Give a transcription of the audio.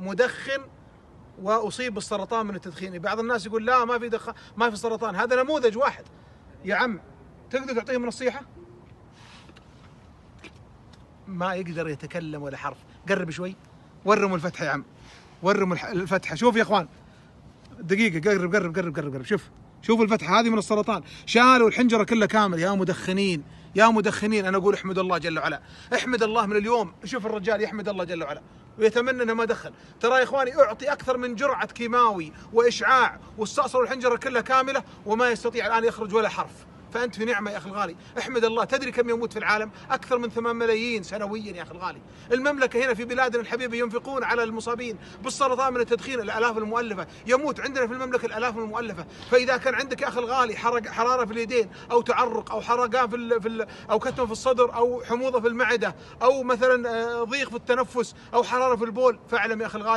مدخن وأصيب بالسرطان من التدخين. بعض الناس يقول لا ما في سرطان، هذا نموذج واحد. يا عم تقدر تعطيهم نصيحة؟ ما يقدر يتكلم ولا حرف. قرب شوي، ورموا الفتحة يا عم، ورموا الفتحة. شوف يا اخوان، دقيقة، قرب قرب قرب قرب قرب. شوفوا الفتحة هذه من السرطان. شالوا الحنجرة كلها كامل. يا مدخنين، يا مدخنين، أنا أقول احمد الله جل وعلا، احمد الله من اليوم. شوف الرجال يحمد الله جل وعلا ويتمنى انه ما دخن. ترى يا اخواني اعطي اكثر من جرعة كيماوي واشعاع واستأصلوا الحنجرة كلها كاملة وما يستطيع الآن يخرج ولا حرف. فأنت في نعمة يا أخي الغالي، احمد الله. تدري كم يموت في العالم؟ أكثر من 8 ملايين سنويا يا أخي الغالي. المملكة هنا في بلادنا الحبيبة ينفقون على المصابين بالسرطان من التدخين الآلاف المؤلفة. يموت عندنا في المملكة الآلاف المؤلفة. فإذا كان عندك يا أخي الغالي حرارة في اليدين أو تعرق أو حرقان أو كتمة في الصدر أو حموضة في المعدة أو مثلا ضيق في التنفس أو حرارة في البول، فاعلم يا أخي الغالي